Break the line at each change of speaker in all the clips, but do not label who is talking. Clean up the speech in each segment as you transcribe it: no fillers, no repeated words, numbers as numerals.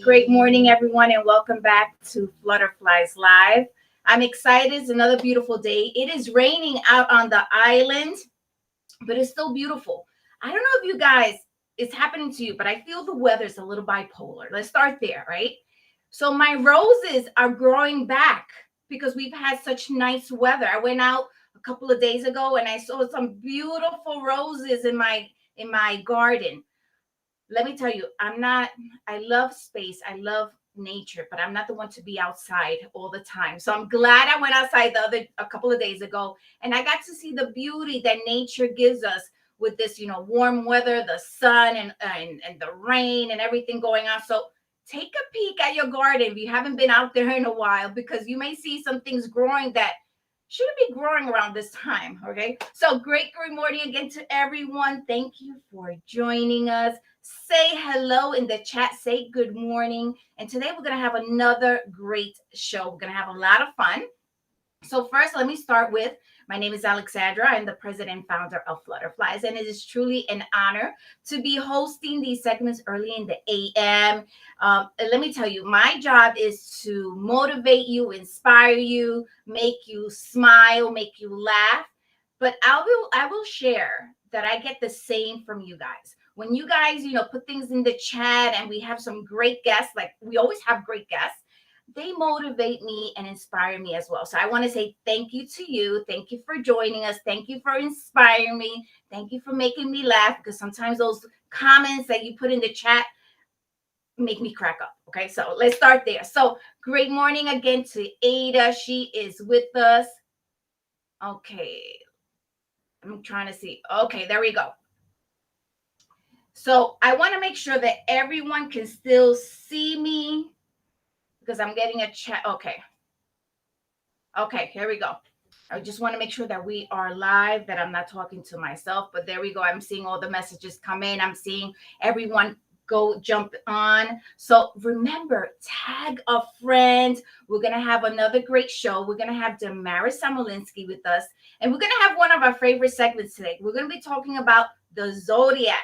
great morning, everyone, and welcome back to Flutterflies Live. I'm excited. It's another beautiful day. It is raining out on the island, but it's still beautiful. I don't know if you guys, it's happening to you, but I feel the weather's a little bipolar. Let's start there, right? So my roses are growing back because we've had such nice weather. I went out a couple of days ago and I saw some beautiful roses in my garden. Let me tell you, I love space. I love nature, but I'm not the one to be outside all the time. So I'm glad I went outside a couple of days ago and I got to see the beauty that nature gives us with this, warm weather, the sun and the rain and everything going on. So take a peek at your garden if you haven't been out there in a while, because you may see some things growing that shouldn't be growing around this time. Okay. So great morning again to everyone. Thank you for joining us. Say hello in the chat. Say good morning. And today we're going to have another great show. We're going to have a lot of fun. So first, let me start with, my name is Alexandra. I'm the president and founder of Flutterflies, and it is truly an honor to be hosting these segments early in the AM. And let me tell you, my job is to motivate you, inspire you, make you smile, make you laugh. But I will share that I get the same from you guys. When you guys, put things in the chat and we have some great guests, like we always have great guests, they motivate me and inspire me as well. So I want to say thank you to you. Thank you for joining us. Thank you for inspiring me. Thank you for making me laugh, because sometimes those comments that you put in the chat make me crack up. Okay, so let's start there. So great morning again to Ada. She is with us. Okay, I'm trying to see. Okay, there we go. So I want to make sure that everyone can still see me, because I'm getting a chat. Okay, here we go. I just want to make sure that we are live, that I'm not talking to myself, but there we go. I'm seeing all the messages come in. I'm seeing everyone go jump on. So remember, tag a friend. We're going to have another great show. We're going to have Damaris Samolinsky with us, and we're going to have one of our favorite segments today. We're going to be talking about the Zodiac.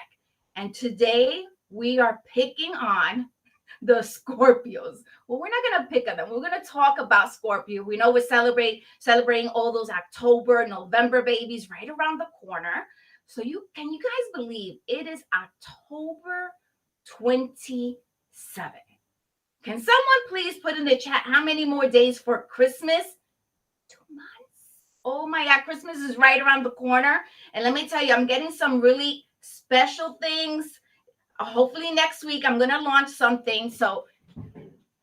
And today we are picking on the Scorpios. Well, we're not going to pick on them. We're going to talk about Scorpio. We know we're celebrating all those October, November babies right around the corner. So can you guys believe it is October 27? Can someone please put in the chat how many more days for Christmas? 2 months. Oh my God, Christmas is right around the corner. And let me tell you, I'm getting some really special things. Hopefully next week I'm going to launch something. So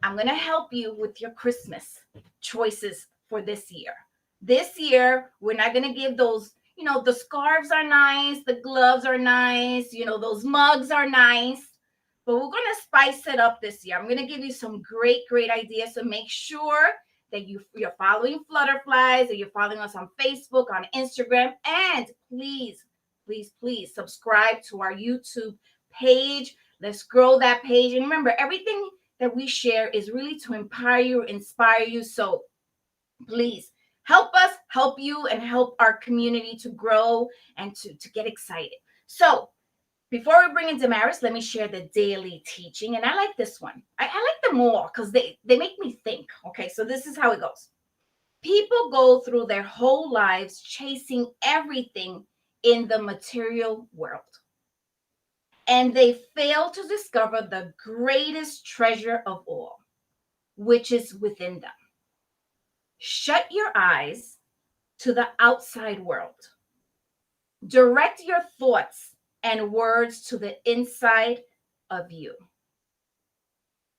I'm going to help you with your Christmas choices for this year. This year, we're not going to give those, the scarves are nice, the gloves are nice, those mugs are nice, but we're going to spice it up this year. I'm going to give you some great ideas. So make sure that you're following Flutterflies, that you're following us on Facebook, on Instagram, and please subscribe to our YouTube page. Let's grow that page. And remember, everything that we share is really to empower you, inspire you. So please help us, help you, and help our community to grow and to get excited. So before we bring in Damaris, let me share the daily teaching. And I like this one. I like them all because they make me think. Okay, so this is how it goes. People go through their whole lives chasing everything in the material world, and they fail to discover the greatest treasure of all, which is within them. Shut your eyes to the outside world. Direct your thoughts and words to the inside of you.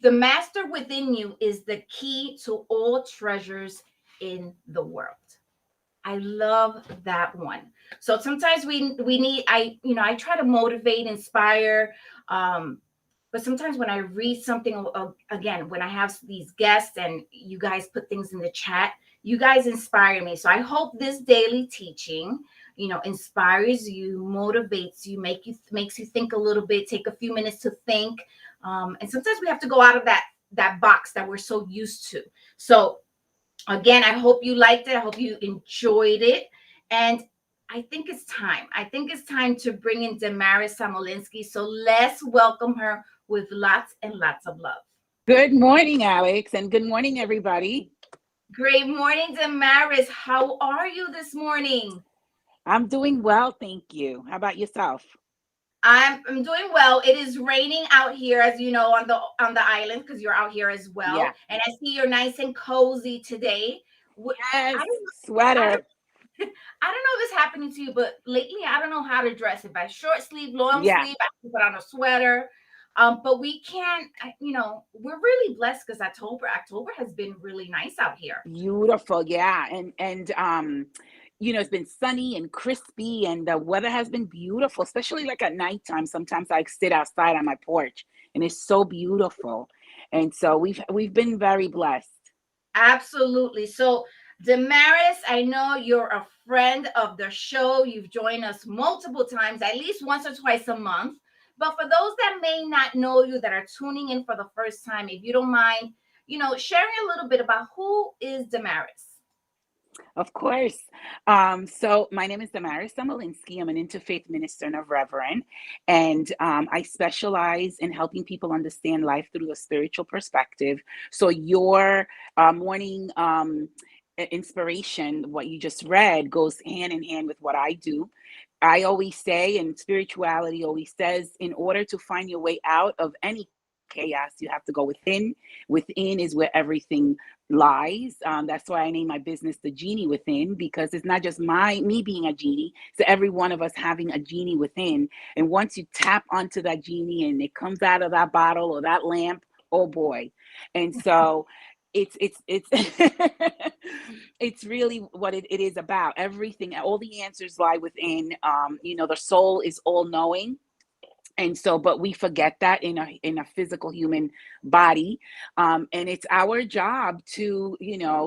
The master within you is the key to all treasures in the world. I love that one. So sometimes we need, I try to motivate, inspire, but sometimes when I read something, again, when I have these guests and you guys put things in the chat, you guys inspire me. So I hope this daily teaching, inspires you, motivates you, makes you think a little bit, take a few minutes to think. And sometimes we have to go out of that box that we're so used to. So again, I hope you liked it. I hope you enjoyed it. And I think it's time. I think it's time to bring in Damaris Samolinsky. So let's welcome her with lots and lots of love.
Good morning, Alex, and good morning, everybody.
Great morning, Damaris. How are you this morning?
I'm doing well, thank you. How about yourself?
I'm doing well. It is raining out here, as you know, on the island because you're out here as well.
Yeah.
And I see you're nice and cozy today. I
Yes,
don't, I
sweater.
don't, I don't know if it's happening to you, but lately I don't know how to dress. If I short sleeve, long
Yeah,
sleeve, I can put on a sweater. But we can't. We're really blessed because October has been really nice out here.
beautiful. Yeah, it's been sunny and crispy, and the weather has been beautiful, especially like at nighttime. Sometimes I sit outside on my porch, and it's so beautiful. And so we've been very blessed.
Absolutely. So, Damaris, I know you're a friend of the show. You've joined us multiple times, at least once or twice a month. But for those that may not know you, that are tuning in for the first time, if you don't mind, sharing a little bit about who is Damaris.
Of course. So my name is Damaris Samolinsky. I'm an interfaith minister and a reverend, and I specialize in helping people understand life through a spiritual perspective. So your morning inspiration, what you just read, goes hand in hand with what I do. I always say, and spirituality always says, in order to find your way out of any chaos, you have to go within. Within is where everything lies. That's why I name my business The Genie Within, because it's not just me being a genie. So every one of us having a genie within. And once you tap onto that genie and it comes out of that bottle or that lamp, oh boy. And so it's it's really what it is about. Everything, all the answers lie within. The soul is all knowing, and so but we forget that in a physical human body, and it's our job to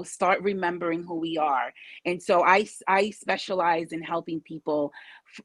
start remembering who we are. And so I specialize in helping people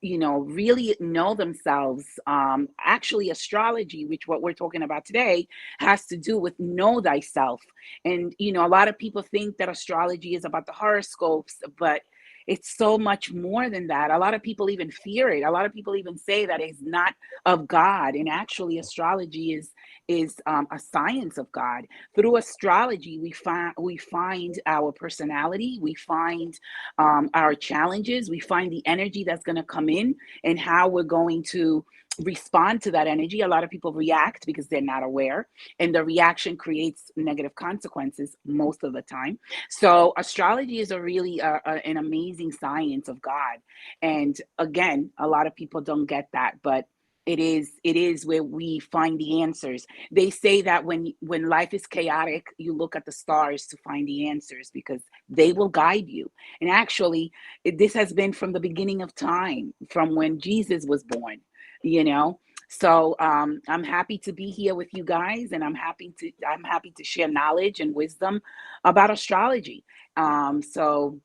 really know themselves. Actually, astrology, which what we're talking about today, has to do with know thyself. And a lot of people think that astrology is about the horoscopes, but it's so much more than that. A lot of people even fear it. A lot of people even say that it's not of God, and actually, astrology is a science of God. Through astrology, we find our personality, we find our challenges, we find the energy that's going to come in, and how we're going to respond to that energy. A lot of people react because they're not aware, and the reaction creates negative consequences most of the time. So astrology is a really an amazing science of God. And again, a lot of people don't get that, but it is where we find the answers. They say that when life is chaotic, you look at the stars to find the answers, because they will guide you. And actually, this has been from the beginning of time, from when Jesus was born, you know. So I'm happy to be here with you guys, and I'm happy to share knowledge and wisdom about astrology. So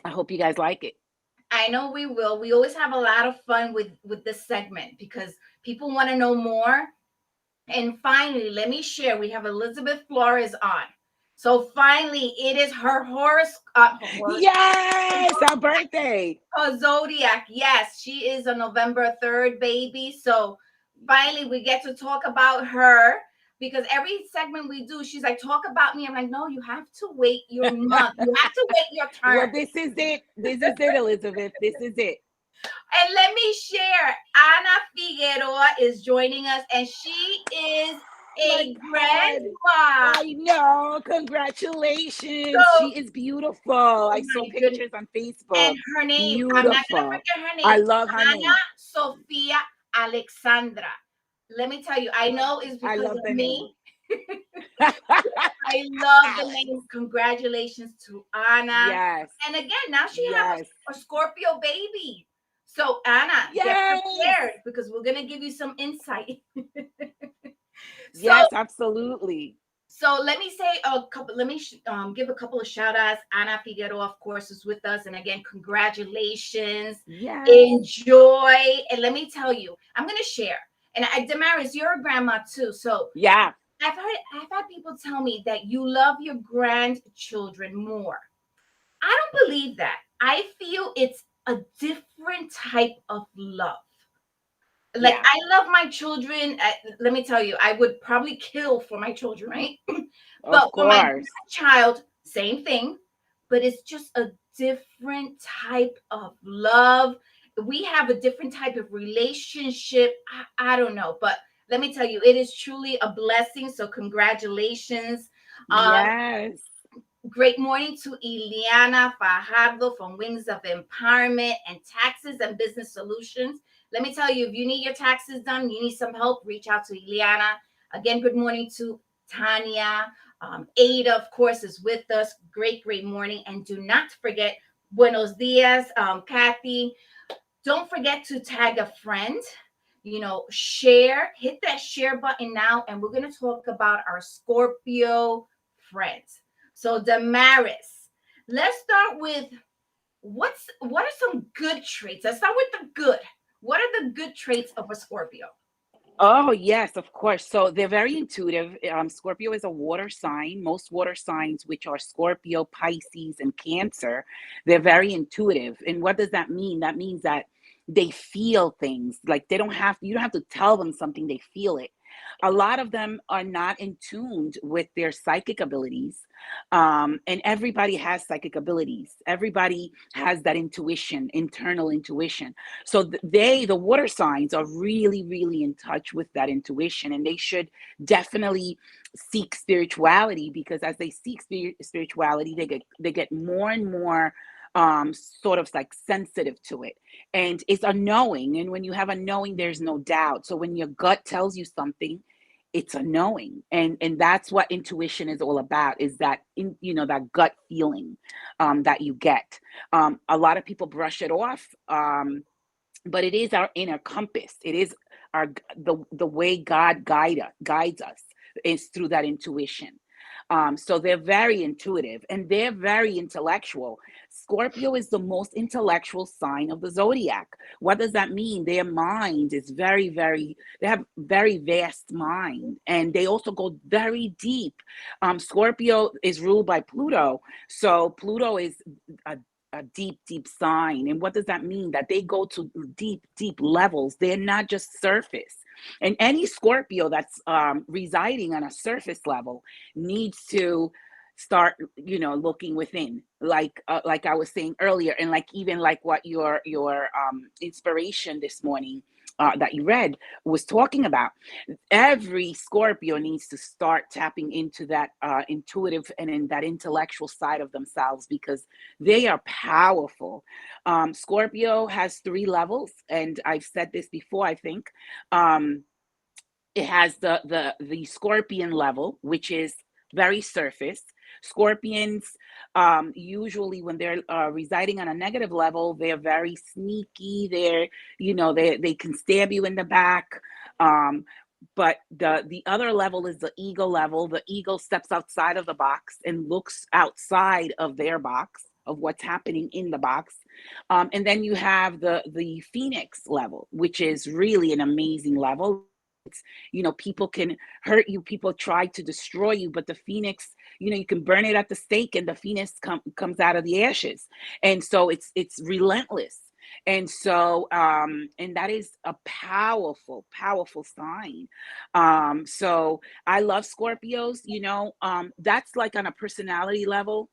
I hope you guys like it.
I know we will. We always have a lot of fun with this segment because people want to know more. And finally, let me share. We have Elizabeth Flores on. So finally, it is her
Yes, our birthday.
her zodiac. Yes, she is a November 3rd baby. So finally, we get to talk about her because every segment we do, she's like, talk about me. I'm like, no, you have to wait your month. You have to wait your
Well,
turn.
this is it. This is it, Elizabeth. This is it.
And let me share, Ana Figueroa is joining us, and she is
My
a
God.
grandma.
I know. Congratulations.
So,
She is beautiful. I
oh
saw
my goodness.
pictures on
And
Facebook.
her name, I'm not going to
Beautiful.
forget her
I
name,
love her
Ana
name.
Sofia Alexandra. Let me tell you, I know it's
I
because
love
of
the name.
me. I love the name. Congratulations to Anna.
Yes.
And again, now she have
Yes.
a Scorpio baby. So Anna, get
Yes.
prepared because we're gonna give you some insight. So
Yes, absolutely.
let me say a couple. Let me give a couple of shout outs. Ana Figueroa, of course, is with us, and again, congratulations.
Yes.
Enjoy, and let me tell you, I'm gonna share. And Damaris, you're a grandma too, so
Yeah.
I've had people tell me that you love your grandchildren more. I don't believe that. I feel it's a different type of love. Like,
Yeah,
I love my children. Let me tell you, I would probably kill for my children, right?
of
But for my
course.
child, same thing, but it's just a different type of love. We have a different type of relationship. I don't know, but let me tell you, it is truly a blessing. So congratulations. Um,
Yes.
Great morning to Ileana Fajardo from Wings of Empowerment and Taxes and Business Solutions. Let me tell you, if you need your taxes done, you need some help, reach out to Ileana. Again, good morning to Tanya. Ada, of course, is with us. Great, great morning. And do not forget, buenos dias, Kathy. Don't forget to tag a friend, share, hit that share button now. And we're going to talk about our Scorpio friends. So, Damaris, let's start with what are some good traits? Let's start with the good. What are the good traits of a Scorpio?
Oh, yes, of course. So they're very intuitive. Scorpio is a water sign. Most water signs, which are Scorpio, Pisces, and Cancer, they're very intuitive. And what does that mean? That means that they feel things. Like you don't have to tell them something, they feel it. A lot of them are not in tuned with their psychic abilities. And everybody has psychic abilities. Everybody has that intuition, internal intuition. So the water signs are really, really in touch with that intuition, and they should definitely seek spirituality, because as they seek spirituality, they get more and more sort of like sensitive to it. And it's a knowing. And when you have a knowing, there's no doubt. So when your gut tells you something, it's a knowing. And that's what intuition is all about, is that that gut feeling that you get. A lot of people brush it off, but it is our inner compass. It is the way God guides us, is through that intuition. So they're very intuitive and they're very intellectual. Scorpio is the most intellectual sign of the zodiac. What does that mean? Their mind is very, very, they have very vast mind, and they also go very deep. Scorpio is ruled by Pluto. So Pluto is a deep, deep sign. And what does that mean? That they go to deep, deep levels. They're not just surface. And any Scorpio that's residing on a surface level needs to start, looking within, like I was saying earlier, and like even like what your inspiration this morning that you read was talking about. Every Scorpio needs to start tapping into that intuitive and in that intellectual side of themselves, because they are powerful. Scorpio has 3 levels, and I've said this before, I think. Um, it has the scorpion level, which is very surface. Scorpions, usually when they're residing on a negative level, they're very sneaky. They can stab you in the back. um, but the other level is the ego level. The ego steps outside of the box and looks outside of their box, of what's happening in the box. And then you have the phoenix level, which is really an amazing level. People can hurt you, people try to destroy you, but the phoenix, you can burn it at the stake, and the phoenix comes out of the ashes. And so it's relentless. And so and that is a powerful, powerful sign. So I love Scorpios. That's like on a personality level.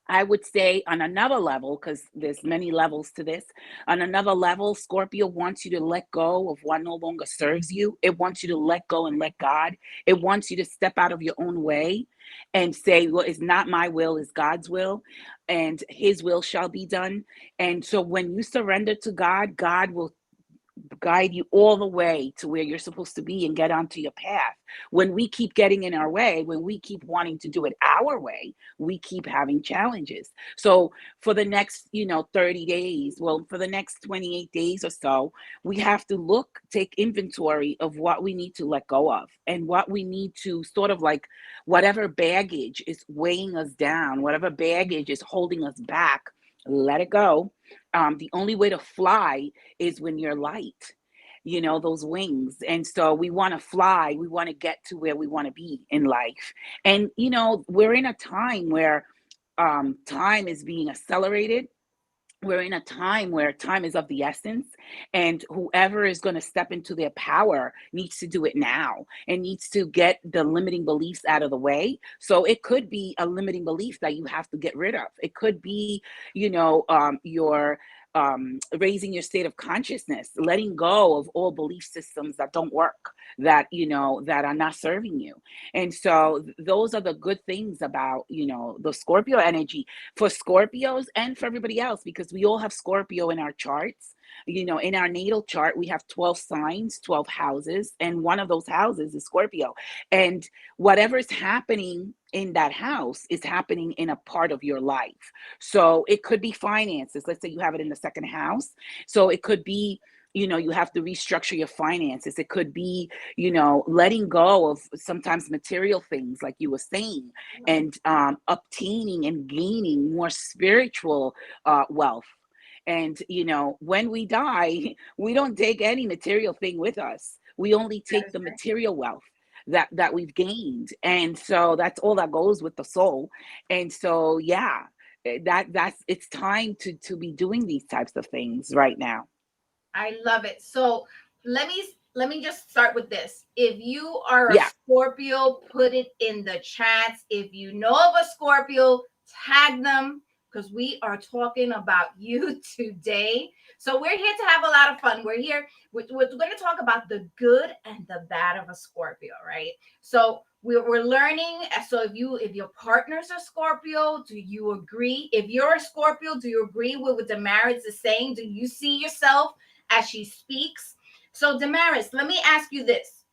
I would say on another level, because there's many levels to this. On another level, Scorpio wants you to let go of what no longer serves you. It wants you to let go and let God. It wants you to step out of your own way and say, well, it's not my will, it's God's will, and his will shall be done. And so when you surrender to God, God will guide you all the way to where you're supposed to be and get onto your path. When we keep getting in our way, when we keep wanting to do it our way, we keep having challenges. So for the next, 30 days, well, for the next 28 days or so, we have to take inventory of what we need to let go of, and what we need to sort of like, whatever baggage is weighing us down, whatever baggage is holding us back, let it go. The only way to fly is when you're light, those wings. And so we want to fly, we want to get to where we want to be in life. And, we're in a time where time is being accelerated. we're in a time where time is of the essence, and whoever is going to step into their power needs to do it now and needs to get the limiting beliefs out of the way. So it could be a limiting belief that you have to get rid of. It could be, your raising your state of consciousness, letting go of all belief systems that don't work, that that are not serving you. And so those are the good things about the Scorpio energy for Scorpios and for everybody else, because we all have Scorpio in our charts. In our natal chart, we have 12 signs, 12 houses, and one of those houses is Scorpio. And whatever is happening in that house is happening in a part of your life. So it could be finances. Let's say you have it in the second house. So it could be, you have to restructure your finances. It could be, letting go of sometimes material things, like you were saying, and obtaining and gaining more spiritual wealth. And, when we die, we don't take any material thing with us. We only take the material wealth that we've gained. And so that's all that goes with the soul. And so, yeah, that's it's time to be doing these types of things right now.
I love it. So let me just start with this. If you are a
Yeah.
Scorpio, put it in the chats. If you know of a Scorpio, tag them, because we are talking about you today. So we're here to have a lot of fun. We're going to talk about the good and the bad of a Scorpio, right? So we're learning. So if your partner's a Scorpio, do you agree? If you're a Scorpio, do you agree with what Damaris is saying? Do you see yourself as she speaks? So Damaris, let me ask you this.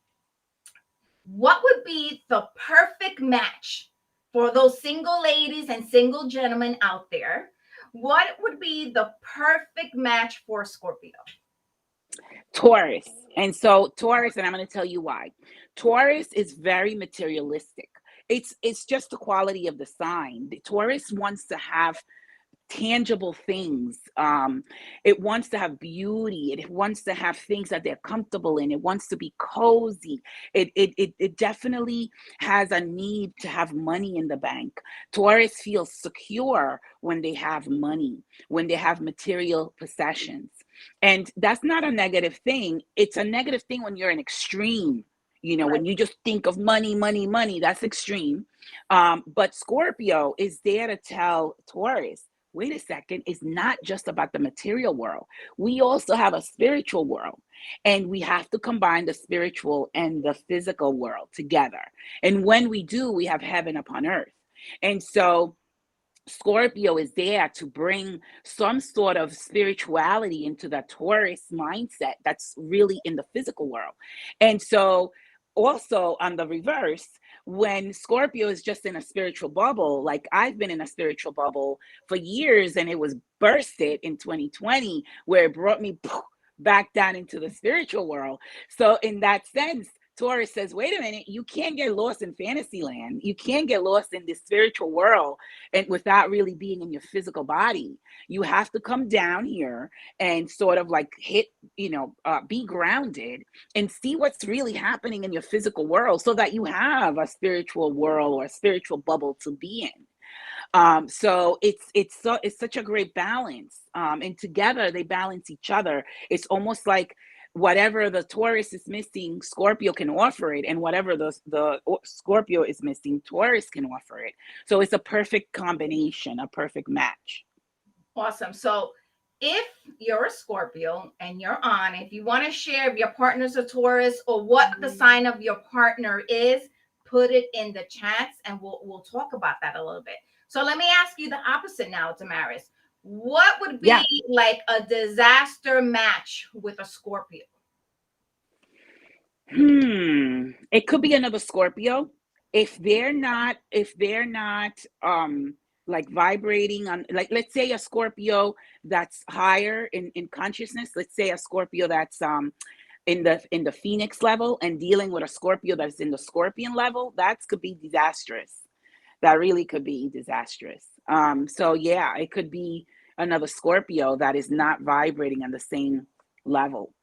What would be the perfect match for those single ladies and single gentlemen out there? What would be the perfect match for Scorpio?
Taurus. And so Taurus, and I'm going to tell you why. Taurus is very materialistic. It's just the quality of the sign. The Taurus wants to have tangible things. It wants to have beauty. It wants to have things that they're comfortable in. It wants to be cozy. It definitely has a need to have money in the bank. Taurus feels secure when they have money, when they have material possessions. And that's not a negative thing. It's a negative thing when you're an extreme. When you just think of money, money, money, that's extreme. But Scorpio is there to tell Taurus, wait a second, it's not just about the material world. We also have a spiritual world, and we have to combine the spiritual and the physical world together. And when we do, we have heaven upon earth. And so Scorpio is there to bring some sort of spirituality into the Taurus mindset that's really in the physical world. And so also on the reverse, when Scorpio is just in a spiritual bubble, like I've been in a spiritual bubble for years, and it was bursted in 2020, where it brought me back down into the spiritual world. So in that sense, Taurus says, wait a minute, you can't get lost in fantasy land. You can't get lost in this spiritual world and without really being in your physical body. You have to come down here and sort of like be grounded and see what's really happening in your physical world, so that you have a spiritual world or a spiritual bubble to be in. So it's such a great balance. And together they balance each other. It's almost like whatever the Taurus is missing, Scorpio can offer it, and whatever the Scorpio is missing, Taurus can offer it. So it's a perfect combination, a perfect match.
Awesome. So if you're a Scorpio and you're on, if you want to share if your partner's a Taurus or what the sign of your partner is, put it in the chats and we'll talk about that a little bit. So let me ask you the opposite now, Damaris. What would be like a disaster match with a Scorpio?
It could be another Scorpio. If they're not like vibrating on, like, let's say a Scorpio that's higher in consciousness, let's say a Scorpio that's in the Phoenix level, and dealing with a Scorpio that's in the Scorpion level, that could be disastrous. That really could be disastrous. So yeah, it could be another Scorpio that is not vibrating on the same level.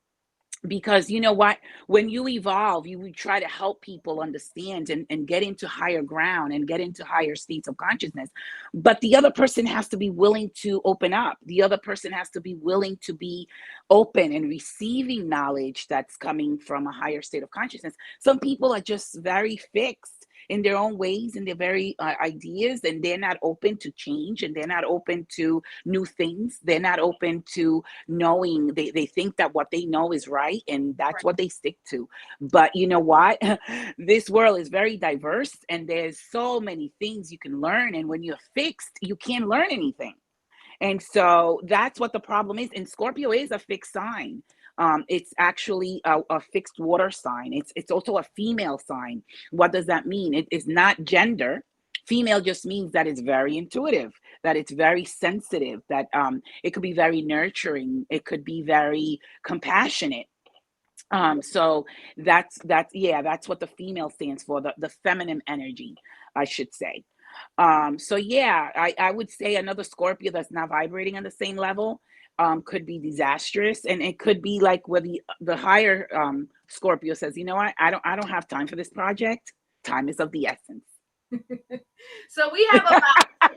because you know what, when you evolve, you would try to help people understand and get into higher ground and get into higher states of consciousness, but the other person has to be willing to open up. The other person has to be willing to be open and receiving knowledge that's coming from a higher state of consciousness. Some people are just very fixed in their own ways and their very ideas, and they're not open to change, and they're not open to new things. They're not open to knowing. They think that what they know is right, and that's what they stick to. But you know what? This world is very diverse, and there's so many things you can learn, and when you're fixed, you can't learn anything. And so that's what the problem is. And Scorpio is a fixed sign. It's actually a fixed water sign. It's also a female sign. What does that mean? It is not gender. Female just means that it's very intuitive, that it's very sensitive, that it could be very nurturing, it could be very compassionate. So that's what the female stands for, the feminine energy, I should say. So yeah, I would say another Scorpio that's not vibrating on the same level could be disastrous, and it could be like where the higher Scorpio says, you know what, I don't have time for this project. Time is of the essence.
So we have about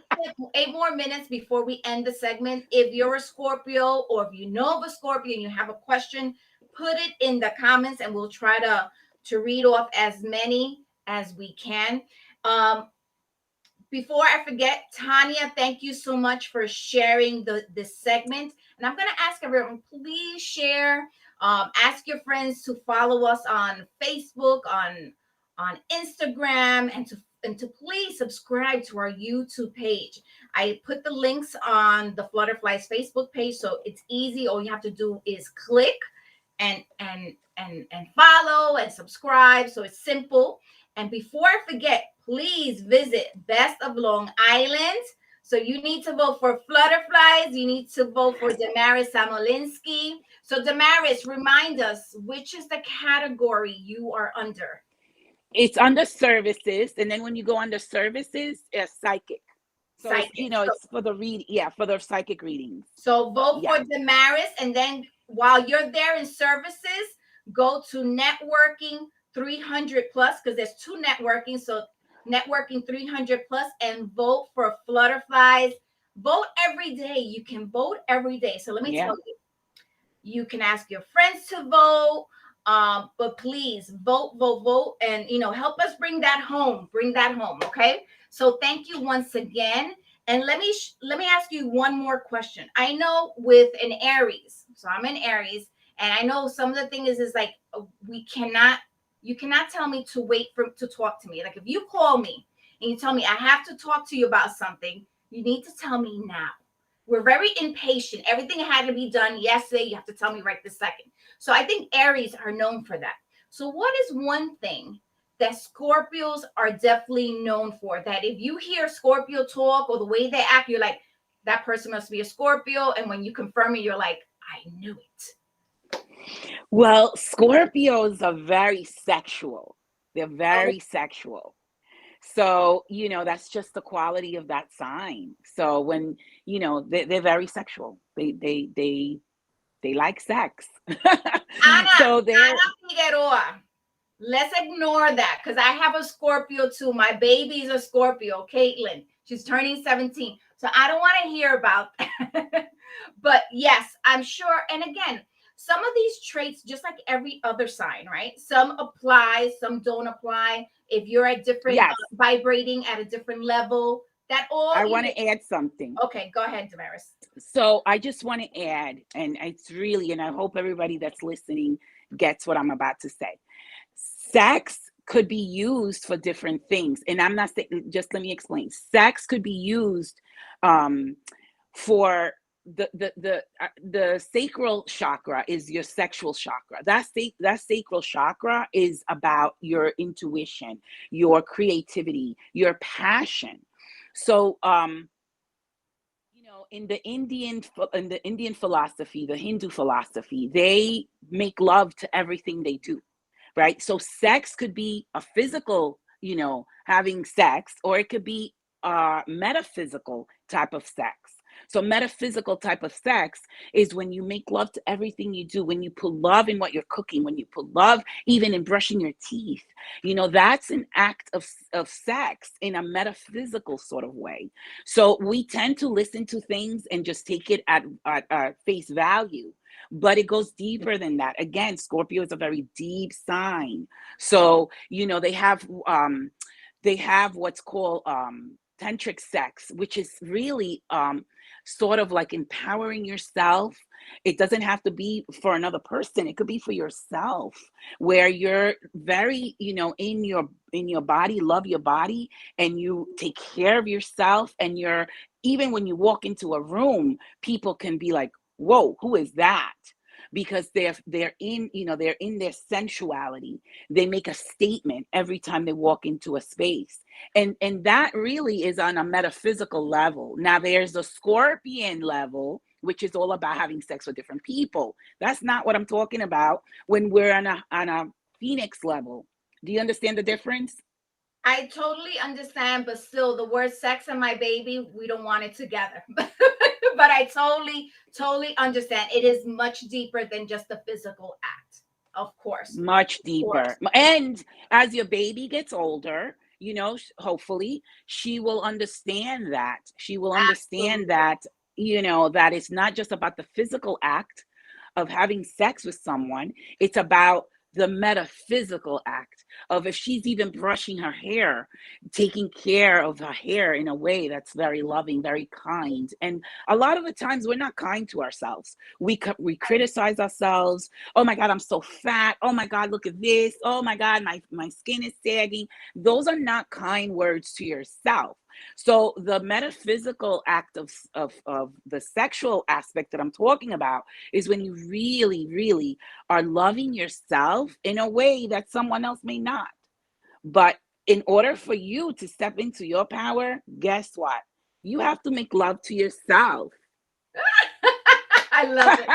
8 more minutes before we end the segment. If you're a Scorpio, or if you know of a Scorpio and you have a question, put it in the comments and we'll try to read off as many as we can. Before I forget, Tanya, thank you so much for sharing this segment. And I'm going to ask everyone, please share. Ask your friends to follow us on Facebook, on Instagram, and to please subscribe to our YouTube page. I put the links on the Flutterflies Facebook page, so it's easy. All you have to do is click and follow and subscribe. So it's simple. And before I forget, please visit Best of Long Island. So you need to vote for Flutterflies. You need to vote for Damaris Samolinsky. So Damaris, remind us, which is the category you are under?
It's under services, and then when you go under services, it's psychic. So
Psychic.
It's for the for the psychic readings.
So vote for Damaris, and then while you're there in services, go to networking 300 plus, because there's two networking. So networking 300 plus, and vote for Flutterflies. Vote every day. You can vote every day. So let me tell you, you can ask your friends to vote. But please vote, and help us bring that home. Okay. So thank you once again. And let me ask you one more question. I know with an Aries, so I'm an Aries, and I know some of the thing is like you cannot tell me to wait to talk to me. Like if you call me and you tell me I have to talk to you about something, you need to tell me now. We're very impatient. Everything had to be done yesterday. You have to tell me right this second. So I think Aries are known for that. So what is one thing that Scorpios are definitely known for, that if you hear Scorpio talk or the way they act, you're like, that person must be a Scorpio. And when you confirm it, you're like, I knew it.
Well, Scorpios are very sexual. They're very sexual. So, that's just the quality of that sign. So when, they're very sexual. They like sex.
Ana Figueroa. Let's ignore that, because I have a Scorpio too. My baby's a Scorpio, Caitlin. She's turning 17. So I don't want to hear about that. But yes, I'm sure. And again, some of these traits, just like every other sign, right? Some apply, some don't apply. If you're at different vibrating at a different level, that all.
I want to add something.
Okay, go ahead, Damaris.
So I just want to add, and it's really, and I hope everybody that's listening gets what I'm about to say. Sex could be used for different things. And I'm not saying, just let me explain. Sex could be used for the sacral chakra is your sexual chakra. That sacral chakra is about your intuition, your creativity, your passion. So, in the Indian philosophy, the Hindu philosophy, they make love to everything they do, right? So sex could be a physical, having sex, or it could be a metaphysical type of sex. So metaphysical type of sex is when you make love to everything you do, when you put love in what you're cooking, when you put love even in brushing your teeth. That's an act of sex in a metaphysical sort of way. So we tend to listen to things and just take it at face value. But it goes deeper than that. Again, Scorpio is a very deep sign. So, they have what's called tantric sex, which is really sort of like empowering yourself. It doesn't have to be for another person. It could be for yourself, where you're very, in your body, love your body, and you take care of yourself. And you're even when you walk into a room, people can be like, "Whoa, who is that?" Because they're in their sensuality. They make a statement every time they walk into a space. And that really is on a metaphysical level. Now there's the Scorpion level, which is all about having sex with different people. That's not what I'm talking about when we're on a Phoenix level. Do you understand the difference?
I totally understand, but still, the word sex and my baby, we don't want it together. But I totally, totally understand. It is much deeper than just the physical act, of course.
Much
Of course.
deeper. And as your baby gets older, hopefully she will understand that. She will understand
Absolutely.
that it's not just about the physical act of having sex with someone. It's about the metaphysical act of, if she's even brushing her hair, taking care of her hair in a way that's very loving, very kind. And a lot of the times we're not kind to ourselves. We criticize ourselves. Oh my God, I'm so fat. Oh my God, look at this. Oh my God, my skin is sagging. Those are not kind words to yourself. So the metaphysical act of the sexual aspect that I'm talking about is when you really, really are loving yourself in a way that someone else may not. But in order for you to step into your power, guess what? You have to make love to yourself.
I love it.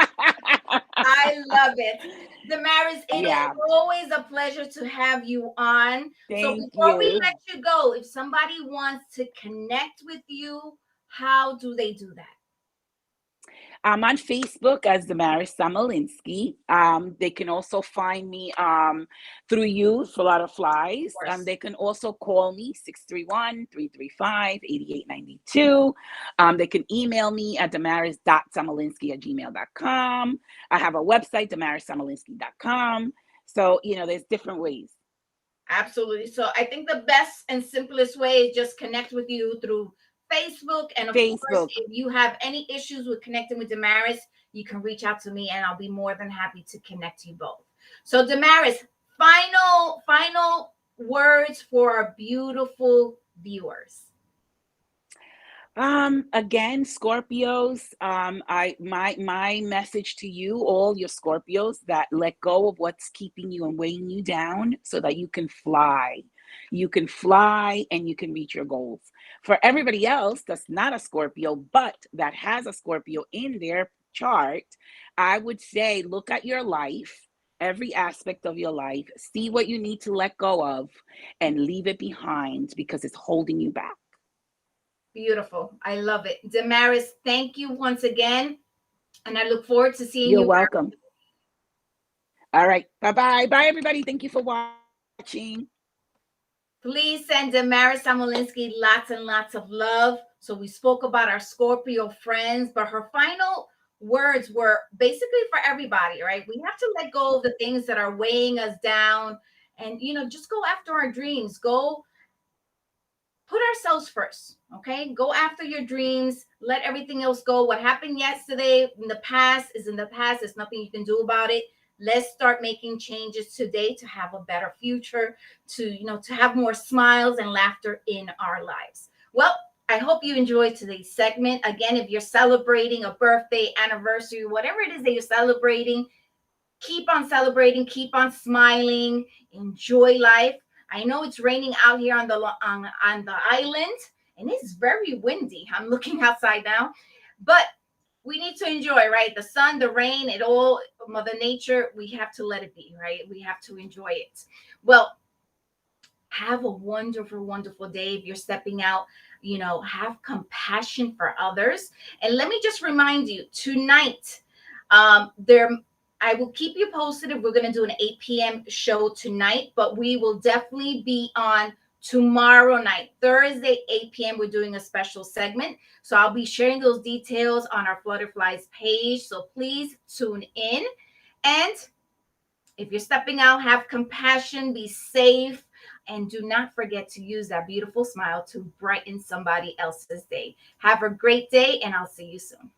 I love it. Damaris, it is
Yeah,
always a pleasure to have you on. So
thank
before we
you.
let you go, if somebody wants to connect with you, how do they do that?
I'm on Facebook as Damaris Samolinsky. They can also find me through Youth for a lot of
Of
flies.
course.
They can also call me 631-335-8892. They can email me at damaris.samolinsky@gmail.com. I have a website, damarissamolinsky.com. So, there's different ways.
Absolutely. So I think the best and simplest way is just connect with you through Facebook. And of course,
Facebook.
if you have any issues with connecting with Damaris, you can reach out to me and I'll be more than happy to connect you both. So Damaris, final words for our beautiful viewers.
Again, Scorpios, my message to you, all your Scorpios, that let go of what's keeping you and weighing you down so that you can fly. You can fly and you can reach your goals. For everybody else that's not a Scorpio, but that has a Scorpio in their chart, I would say look at your life, every aspect of your life, see what you need to let go of and leave it behind because it's holding you back.
Beautiful. I love it. Damaris, thank you once again. And I look forward to seeing
You're
you.
welcome. All right. Bye-bye. Bye, everybody. Thank you for watching.
Please send Damaris Samolinsky lots and lots of love. So we spoke about our Scorpio friends, but her final words were basically for everybody, right? We have to let go of the things that are weighing us down and, just go after our dreams. Go put ourselves first, okay? Go after your dreams. Let everything else go. What happened yesterday in the past is in the past. There's nothing you can do about it. Let's start making changes today to have a better future, to have more smiles and laughter in our lives. Well, I hope you enjoyed today's segment. Again, if you're celebrating a birthday, anniversary, whatever it is that you're celebrating, keep on celebrating, keep on smiling, enjoy life. I know it's raining out here on the island, and it's very windy. I'm looking outside now, but we need to enjoy, right? The sun, the rain, it all, Mother Nature. We have to let it be, right? We have to enjoy it. Well, have a wonderful, wonderful day if you're stepping out. have compassion for others. And let me just remind you, tonight, there I will keep you posted if we're going to do an 8 p.m. show tonight, but we will definitely be on tomorrow night, Thursday, 8 p.m. We're doing a special segment. So I'll be sharing those details on our Flutterflies page. So please tune in. And if you're stepping out, have compassion, be safe, and do not forget to use that beautiful smile to brighten somebody else's day. Have a great day, and I'll see you soon.